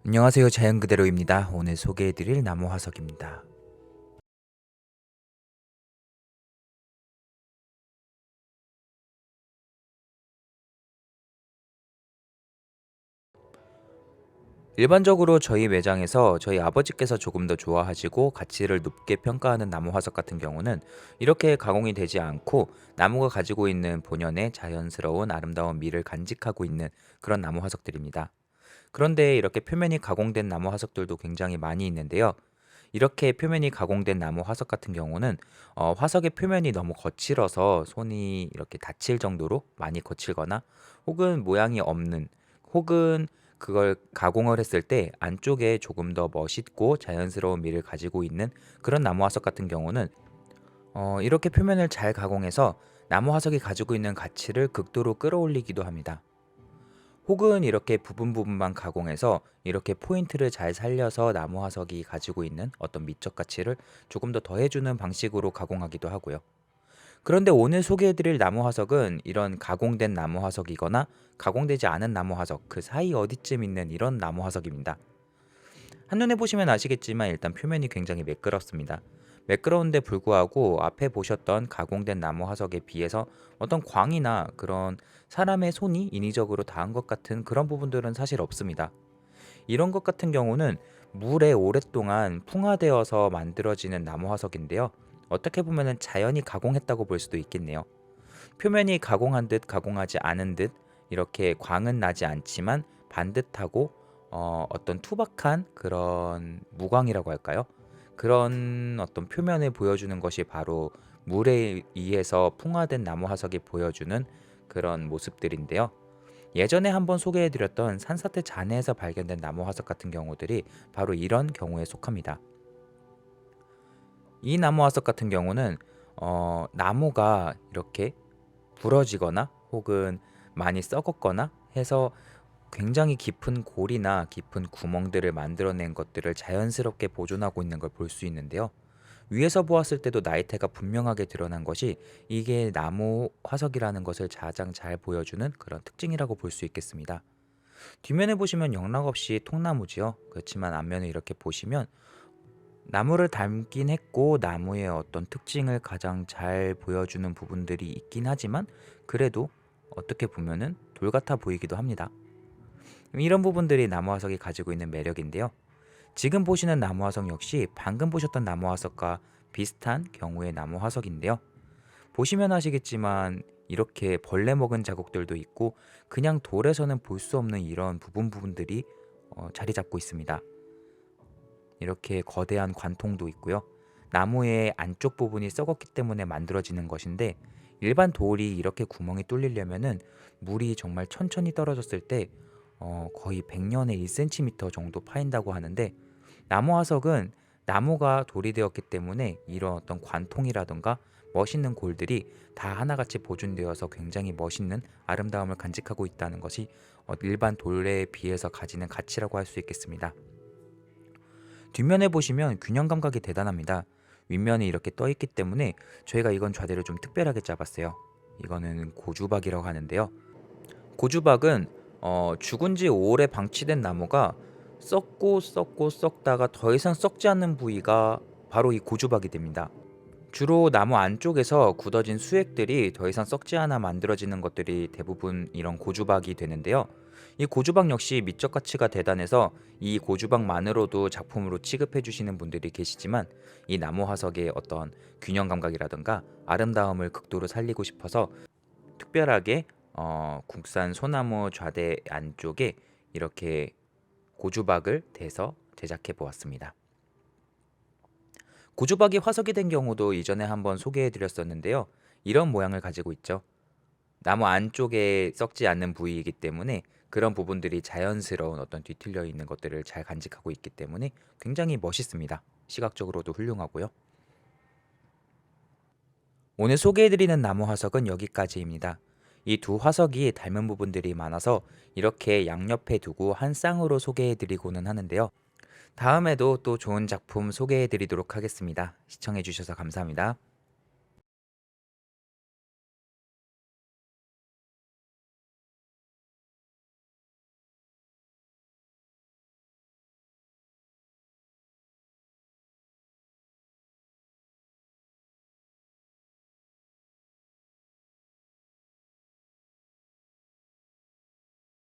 안녕하세요. 자연 그대로입니다. 오늘 소개해드릴 나무 화석입니다. 일반적으로 저희 매장에서 저희 아버지께서 조금 더 좋아하시고 가치를 높게 평가하는 나무 화석 같은 경우는 이렇게 가공이 되지 않고 나무가 가지고 있는 본연의 자연스러운 아름다운 미를 간직하고 있는 그런 나무 화석들입니다. 그런데 이렇게 표면이 가공된 나무 화석들도 굉장히 많이 있는데요. 이렇게 표면이 가공된 나무 화석 같은 경우는 화석의 표면이 너무 거칠어서 손이 이렇게 다칠 정도로 많이 거칠거나 혹은 모양이 없는 혹은 그걸 가공을 했을 때 안쪽에 조금 더 멋있고 자연스러운 미를 가지고 있는 그런 나무 화석 같은 경우는 이렇게 표면을 잘 가공해서 나무 화석이 가지고 있는 가치를 극도로 끌어올리기도 합니다. 혹은 이렇게 부분 부분만 가공해서 이렇게 포인트를 잘 살려서 나무 화석이 가지고 있는 어떤 미적 가치를 조금 더 더해주는 방식으로 가공하기도 하고요. 그런데 오늘 소개해드릴 나무 화석은 이런 가공된 나무 화석이거나 가공되지 않은 나무 화석 그 사이 어디쯤 있는 이런 나무 화석입니다. 한눈에 보시면 아시겠지만 일단 표면이 굉장히 매끄럽습니다. 매끄러운데 불구하고 앞에 보셨던 가공된 나무 화석에 비해서 어떤 광이나 그런 사람의 손이 인위적으로 닿은 것 같은 그런 부분들은 사실 없습니다. 이런 것 같은 경우는 물에 오랫동안 풍화되어서 만들어지는 나무 화석인데요. 어떻게 보면 자연이 가공했다고 볼 수도 있겠네요. 표면이 가공한 듯 가공하지 않은 듯 이렇게 광은 나지 않지만 반듯하고 어떤 투박한 그런 무광이라고 할까요? 그런 어떤 표면을 보여주는 것이 바로 물에 의해서 풍화된 나무 화석이 보여주는 그런 모습들인데요. 예전에 한번 소개해드렸던 산사태 잔해에서 발견된 나무 화석 같은 경우들이 바로 이런 경우에 속합니다. 이 나무 화석 같은 경우는 나무가 이렇게 부러지거나 혹은 많이 썩었거나 해서 굉장히 깊은 골이나 깊은 구멍들을 만들어낸 것들을 자연스럽게 보존하고 있는 걸 볼 수 있는데요. 위에서 보았을 때도 나이테가 분명하게 드러난 것이 이게 나무 화석이라는 것을 가장 잘 보여주는 그런 특징이라고 볼 수 있겠습니다. 뒷면에 보시면 영락없이 통나무지요. 그렇지만 앞면에 이렇게 보시면 나무를 닮긴 했고 나무의 어떤 특징을 가장 잘 보여주는 부분들이 있긴 하지만 그래도 어떻게 보면은 돌 같아 보이기도 합니다. 이런 부분들이 나무 화석이 가지고 있는 매력인데요. 지금 보시는 나무 화석 역시 방금 보셨던 나무 화석과 비슷한 경우의 나무 화석인데요. 보시면 아시겠지만 이렇게 벌레 먹은 자국들도 있고 그냥 돌에서는 볼 수 없는 이런 부분들이 자리 잡고 있습니다. 이렇게 거대한 관통도 있고요. 나무의 안쪽 부분이 썩었기 때문에 만들어지는 것인데 일반 돌이 이렇게 구멍이 뚫리려면은 물이 정말 천천히 떨어졌을 때 거의 100년에 1cm 정도 파인다고 하는데 나무 화석은 나무가 돌이 되었기 때문에 이런 어떤 관통이라던가 멋있는 골들이 다 하나같이 보존되어서 굉장히 멋있는 아름다움을 간직하고 있다는 것이 일반 돌에 비해서 가지는 가치라고 할 수 있겠습니다. 뒷면에 보시면 균형 감각이 대단합니다. 윗면이 이렇게 떠 있기 때문에 저희가 이건 좌대를 좀 특별하게 잡았어요. 이거는 고주박이라고 하는데요. 고주박은 죽은 지 오래 방치된 나무가 썩고 썩다가 더 이상 썩지 않는 부위가 바로 이 고주박이 됩니다. 주로 나무 안쪽에서 굳어진 수액들이 더 이상 썩지 않아 만들어지는 것들이 대부분 이런 고주박이 되는데요. 이 고주박 역시 미적 가치가 대단해서 이 고주박만으로도 작품으로 취급해 주시는 분들이 계시지만 이 나무 화석의 어떤 균형 감각이라든가 아름다움을 극도로 살리고 싶어서 특별하게 국산 소나무 좌대 안쪽에 이렇게 고주박을 대서 제작해 보았습니다. 고주박이 화석이 된 경우도 이전에 한번 소개해 드렸었는데요. 이런 모양을 가지고 있죠. 나무 안쪽에 썩지 않는 부위이기 때문에 그런 부분들이 자연스러운 어떤 뒤틀려 있는 것들을 잘 간직하고 있기 때문에 굉장히 멋있습니다. 시각적으로도 훌륭하고요. 오늘 소개해드리는 나무 화석은 여기까지입니다. 이 두 화석이 닮은 부분들이 많아서 이렇게 양옆에 두고 한 쌍으로 소개해드리고는 하는데요. 다음에도 또 좋은 작품 소개해드리도록 하겠습니다. 시청해주셔서 감사합니다.